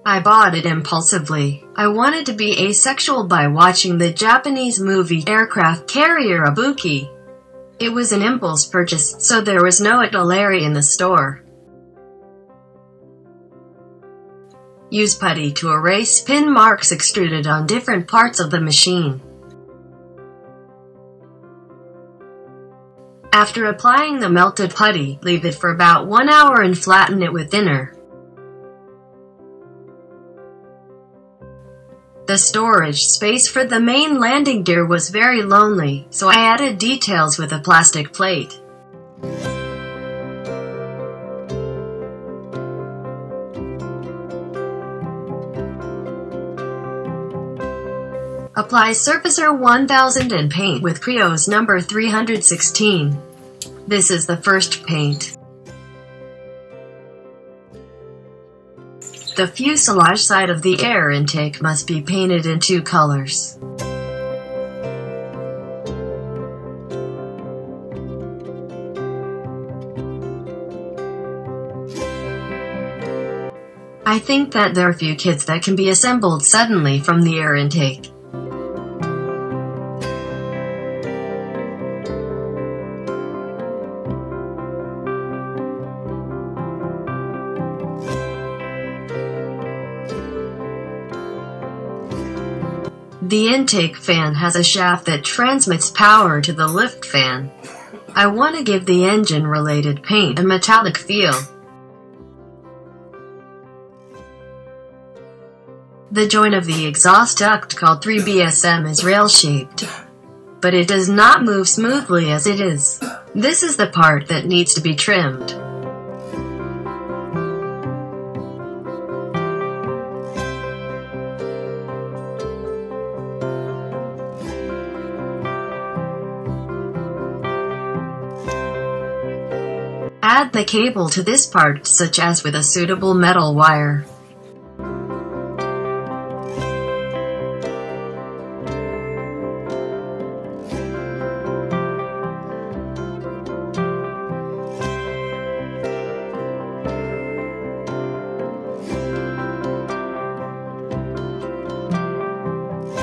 I bought it impulsively. I wanted to be asexual by watching the Japanese movie Aircraft Carrier Ibuki. It was an impulse purchase, so there was no itinerary in the store. Use putty to erase pin marks extruded on different parts of the machine. After applying the melted putty, leave it for about 1 hour and flatten it with thinner. The storage space for the main landing gear was very lonely, so I added details with a plastic plate. Apply Surfacer 1000 and paint with Creosote number 316. This is the first paint. The fuselage side of the air intake must be painted in 2 colors. I think that there are few kits that can be assembled suddenly from the air intake. The intake fan has a shaft that transmits power to the lift fan. I want to give the engine-related paint a metallic feel. The joint of the exhaust duct, called 3BSM, is rail-shaped, but it does not move smoothly as it is. This is the part that needs to be trimmed. Add the cable to this part, such as with a suitable metal wire.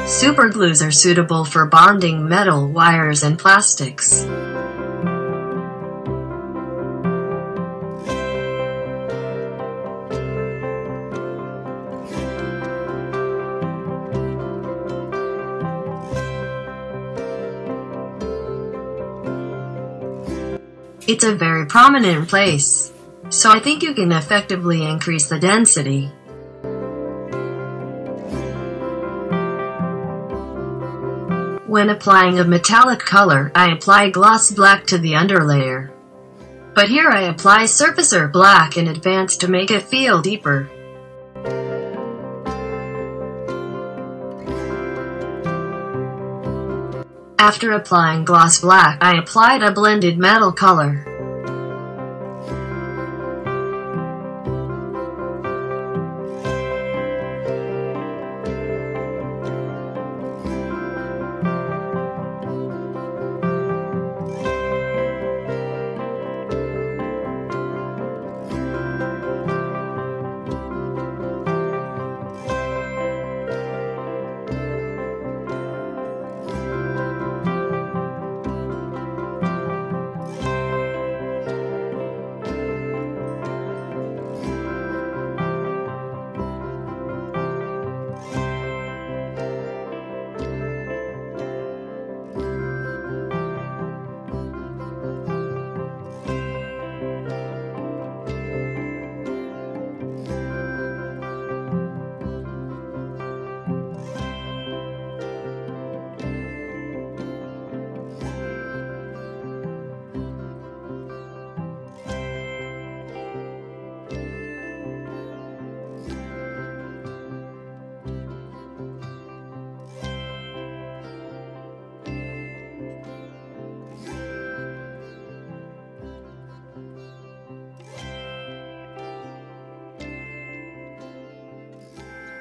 Superglues are suitable for bonding metal wires and plastics. It's a very prominent place, so I think you can effectively increase the density. When applying a metallic color, I apply gloss black to the underlayer. But here I apply Surfacer black in advance to make it feel deeper. After applying gloss black, I applied a blended metal color.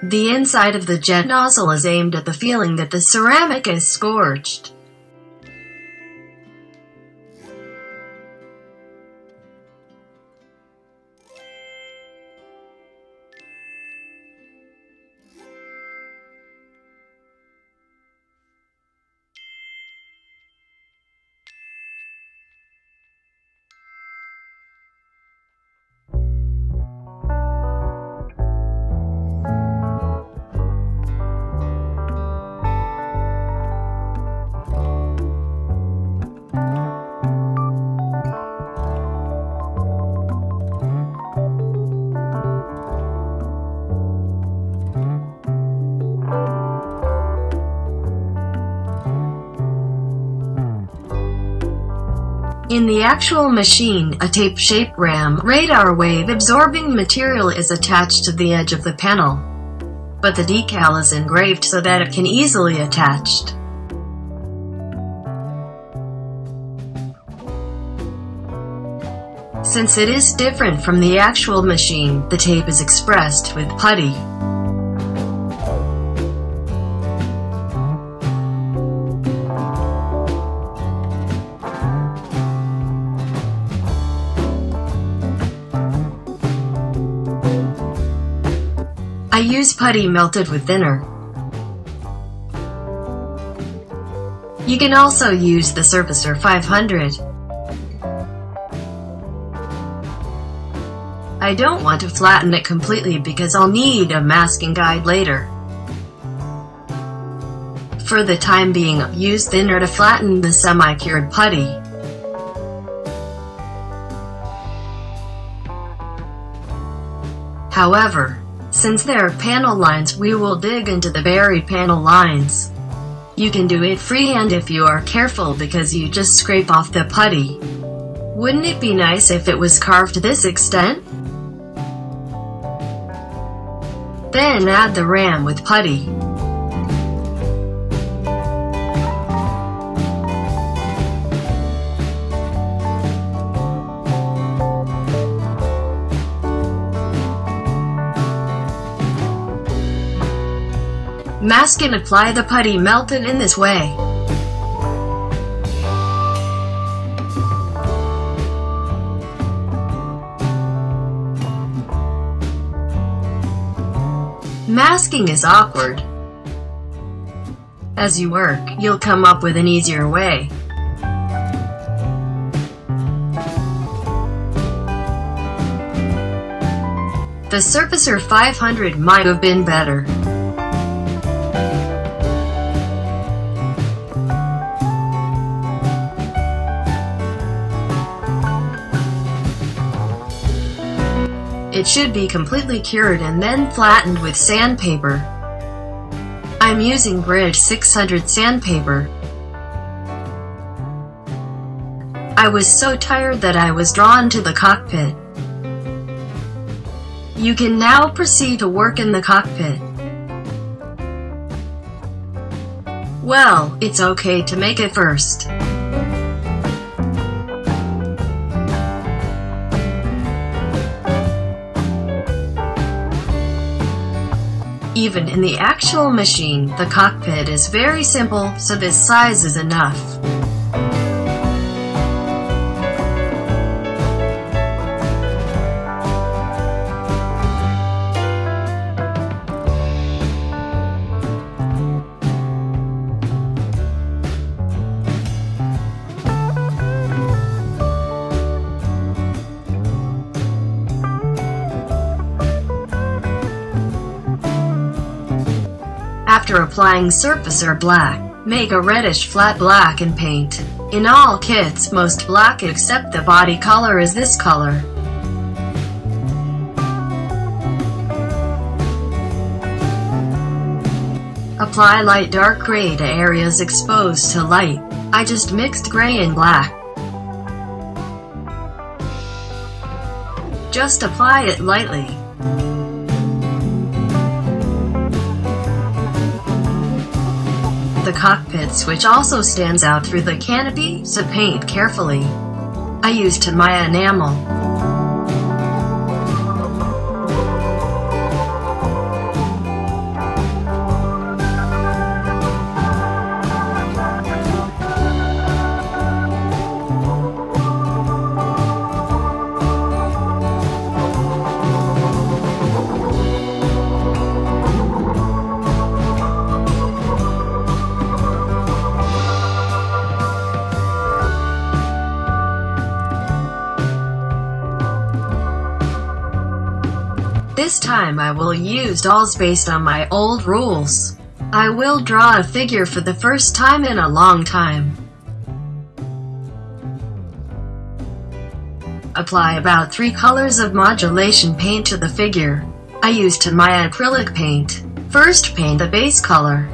The inside of the jet nozzle is aimed at the feeling that the ceramic is scorched. In the actual machine, a tape-shaped RAM radar wave-absorbing material is attached to the edge of the panel, but the decal is engraved so that it can easily attached. Since it is different from the actual machine, the tape is expressed with putty. I use putty melted with thinner. You can also use the Surfacer 500. I don't want to flatten it completely because I'll need a masking guide later. For the time being, use thinner to flatten the semi-cured putty. However, since there are panel lines, we will dig into the buried panel lines. You can do it freehand if you are careful because you just scrape off the putty. Wouldn't it be nice if it was carved to this extent? Then add the RAM with putty. Mask and apply the putty melted in this way. Masking is awkward. As you work, you'll come up with an easier way. The Surfacer 500 might have been better. It should be completely cured and then flattened with sandpaper. I'm using Bridge 600 sandpaper. I was so tired that I was drawn to the cockpit. You can now proceed to work in the cockpit. Well, it's okay to make it first. Even in the actual machine, the cockpit is very simple, so this size is enough. After applying Surfacer black, make a reddish flat black and paint. In all kits, most black except the body color is this color. Apply light dark gray to areas exposed to light. I just mixed gray and black. Just apply it lightly. The cockpit switch also stands out through the canopy, so paint carefully. I used Tamiya enamel. This time I will use dolls based on my old rules. I will draw a figure for the first time in a long time. Apply about 3 colors of modulation paint to the figure. I used Tamiya acrylic paint. First paint the base color.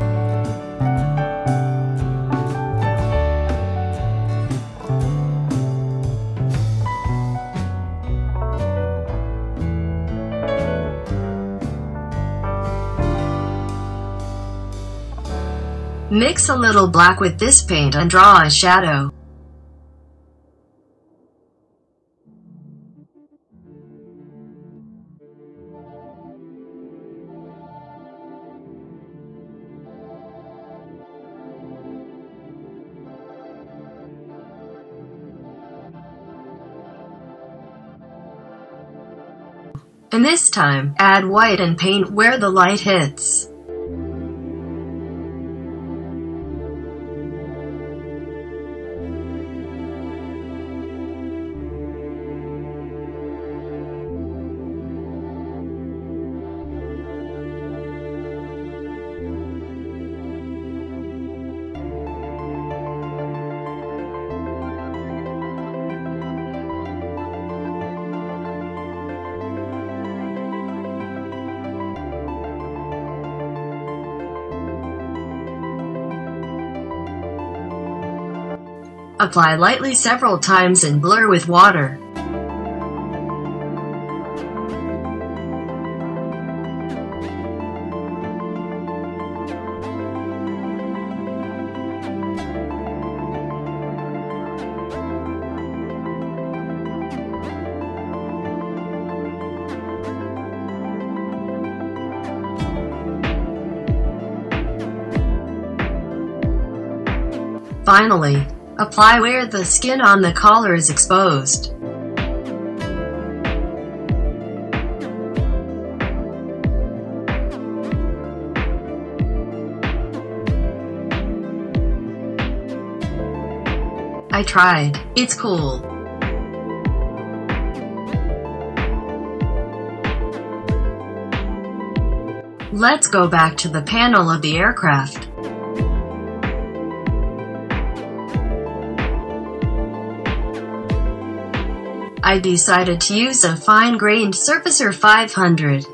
Mix a little black with this paint and draw a shadow. And this time, add white and paint where the light hits. Apply lightly several times and blur with water. Finally, apply where the skin on the collar is exposed. I tried. It's cool. Let's go back to the panel of the aircraft. I decided to use a fine-grained Surfacer 500.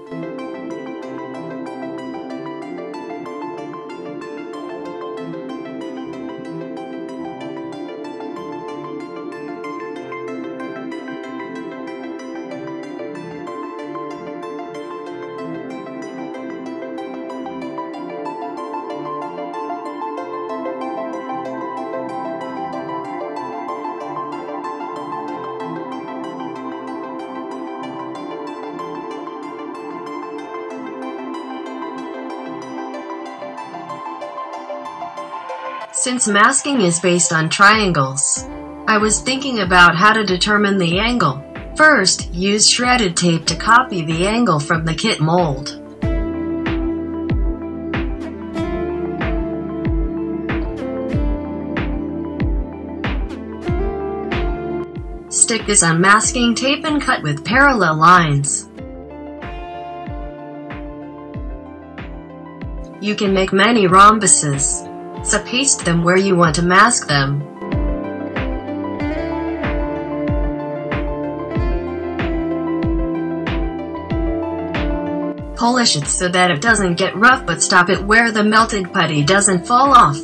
Since masking is based on triangles, I was thinking about how to determine the angle. First, use shredded tape to copy the angle from the kit mold. Stick this on masking tape and cut with parallel lines. You can make many rhombuses, so paste them where you want to mask them. Polish it so that it doesn't get rough, but stop it where the melted putty doesn't fall off.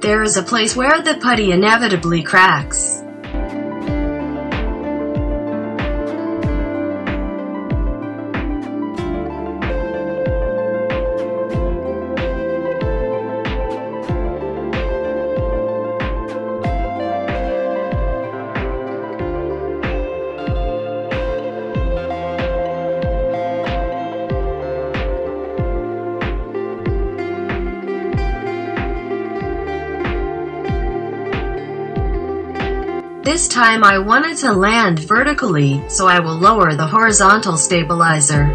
There is a place where the putty inevitably cracks. This time I wanted to land vertically, so I will lower the horizontal stabilizer.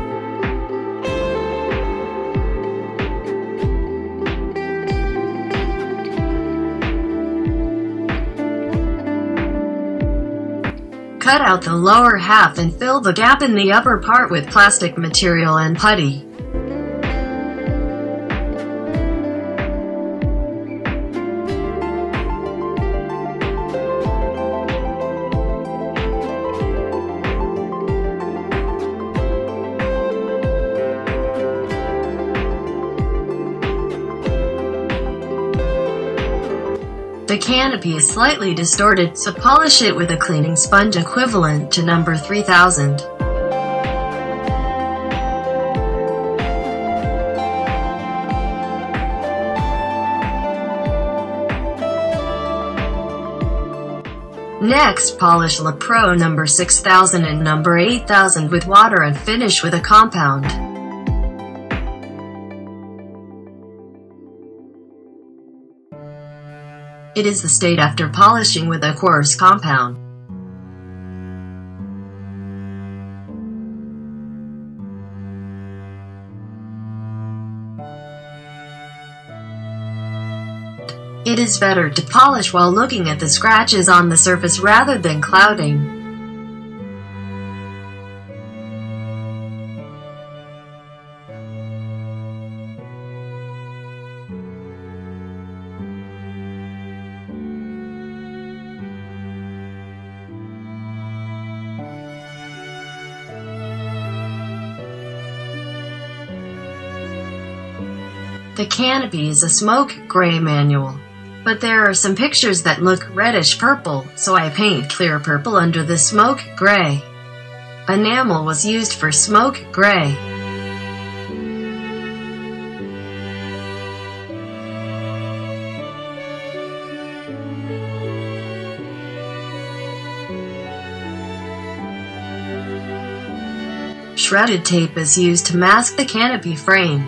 Cut out the lower half and fill the gap in the upper part with plastic material and putty. The canopy is slightly distorted, so polish it with a cleaning sponge equivalent to number 3000. Next, polish La Pro number 6000 and number 8000 with water and finish with a compound. It is the state after polishing with a coarse compound. It is better to polish while looking at the scratches on the surface rather than clouding. The canopy is a smoke gray manual, but there are some pictures that look reddish purple, so I paint clear purple under the smoke gray. Enamel was used for smoke gray. Shredded tape is used to mask the canopy frame.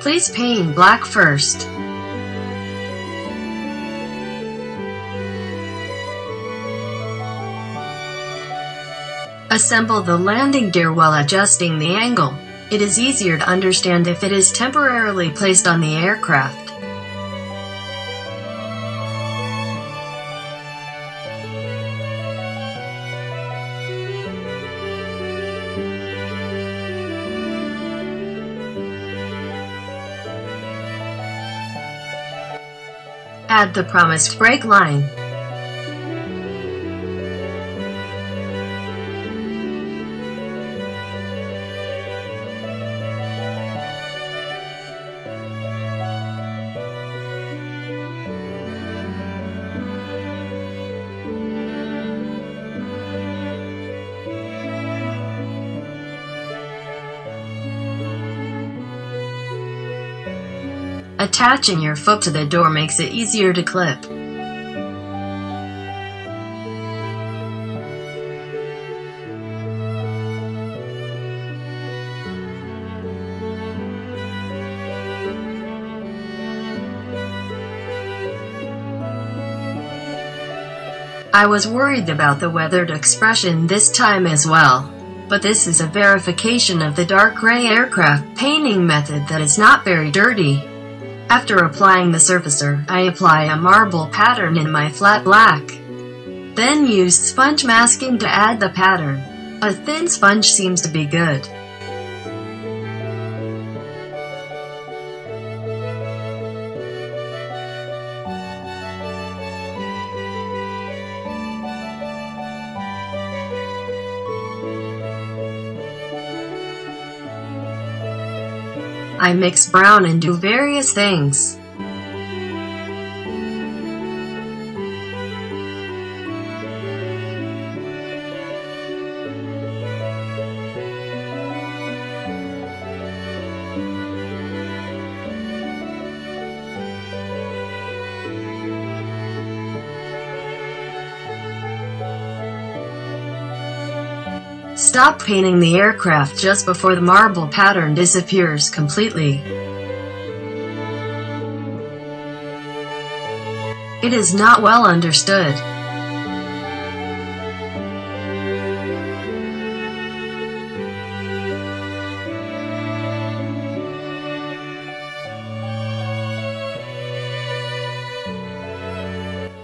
Please paint black first. Assemble the landing gear while adjusting the angle. It is easier to understand if it is temporarily placed on the aircraft. Add the promised brake line. Attaching your foot to the door makes it easier to clip. I was worried about the weathered expression this time as well, but this is a verification of the dark gray aircraft painting method that is not very dirty. After applying the surfacer, I apply a marble pattern in my flat black. Then use sponge masking to add the pattern. A thin sponge seems to be good. I mix brown and do various things. Stop painting the aircraft just before the marble pattern disappears completely. It is not well understood.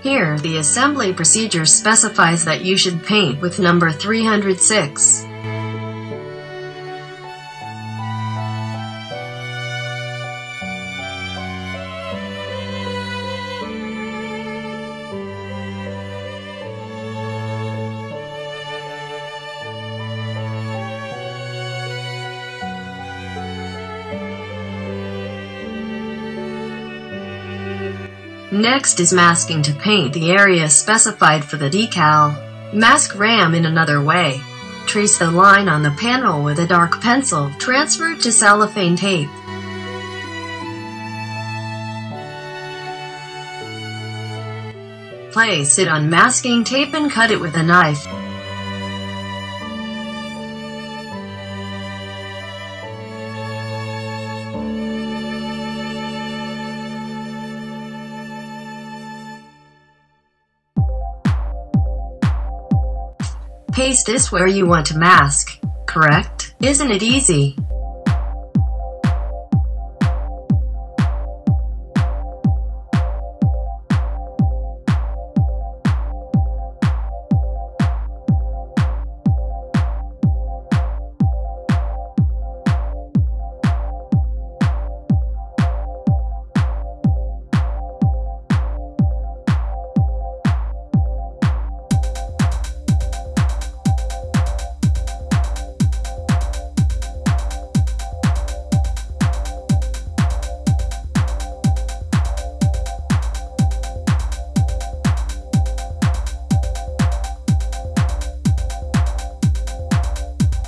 Here, the assembly procedure specifies that you should paint with number 306. Next is masking to paint the area specified for the decal. Mask ram in another way. Trace the line on the panel with a dark pencil transferred to cellophane tape. Place it on masking tape and cut it with a knife. Paste this where you want to mask, correct? Isn't it easy?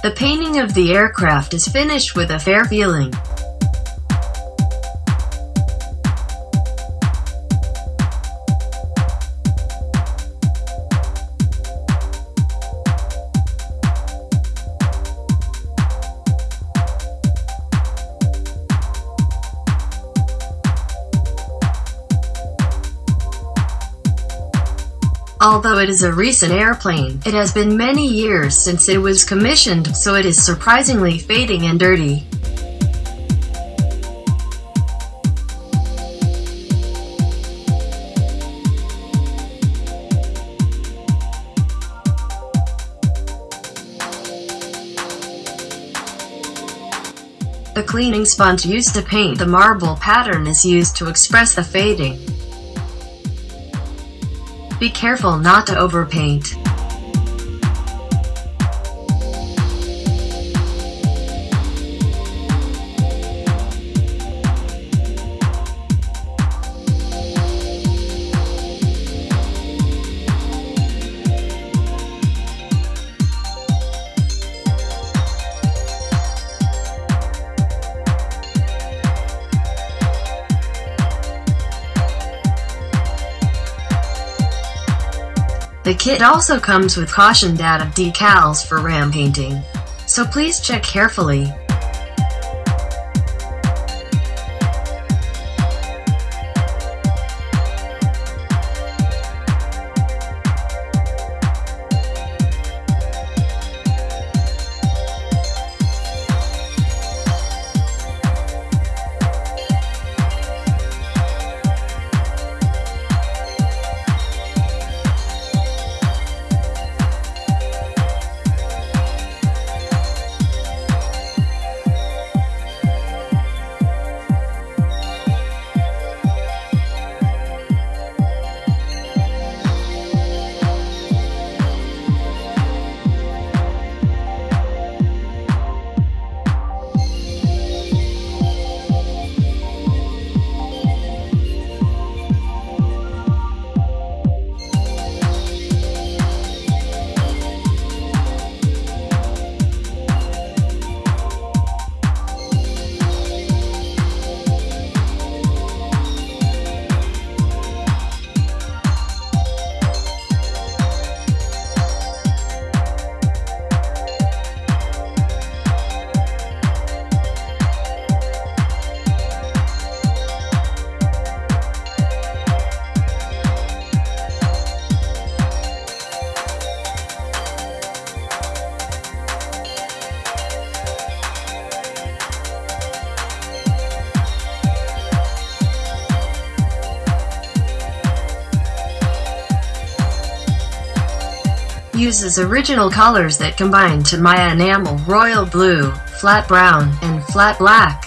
The painting of the aircraft is finished with a fair feeling. Although it is a recent airplane, it has been many years since it was commissioned, so it is surprisingly fading and dirty. The cleaning sponge used to paint the marble pattern is used to express the fading. Be careful not to overpaint. The kit also comes with caution data decals for ram painting, so please check carefully. uses original colors that combine to my enamel: royal blue, flat brown, and flat black.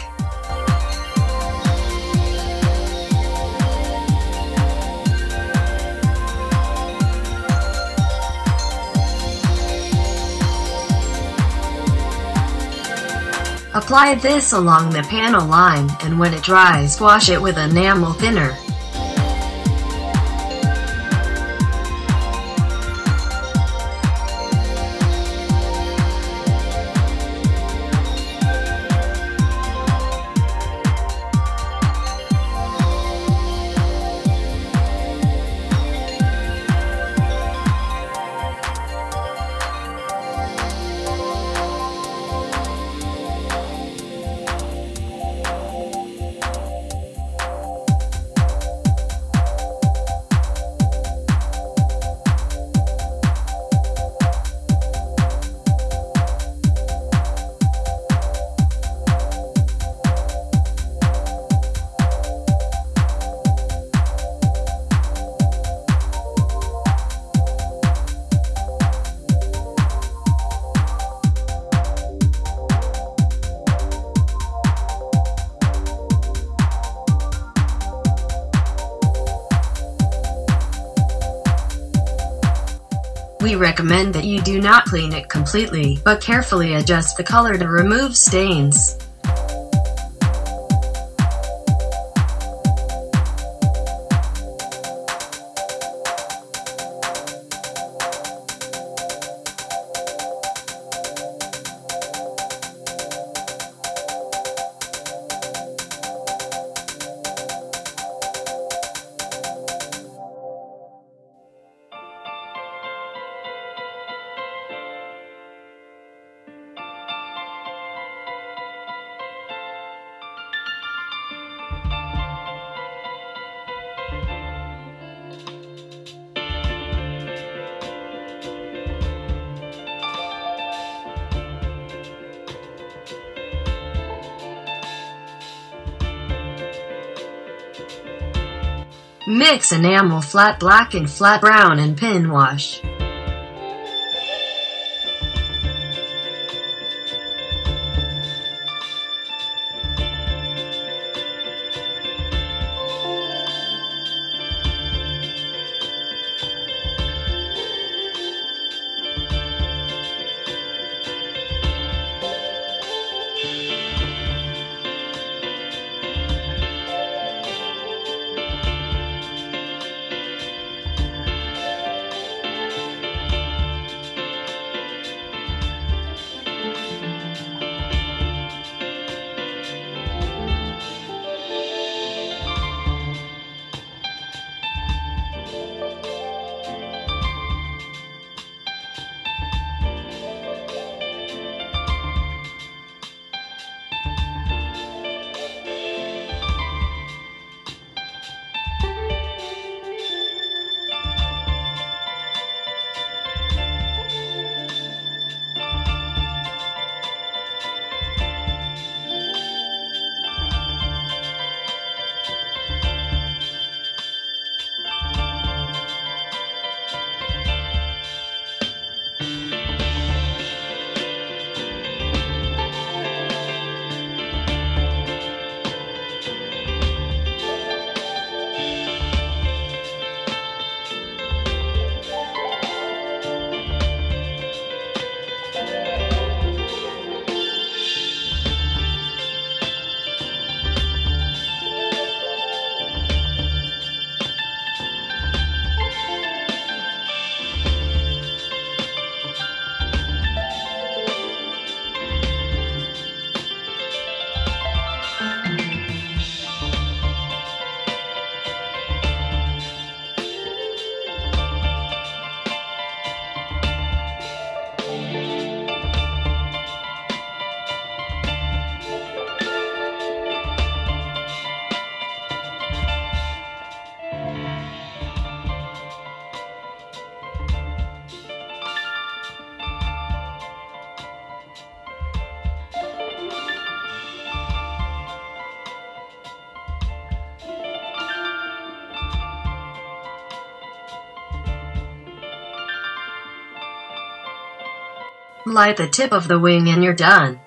Apply this along the panel line, and when it dries, wash it with enamel thinner. We recommend that you do not clean it completely, but carefully adjust the color to remove stains. Mix enamel flat black and flat brown and pin wash. Light the tip of the wing and you're done.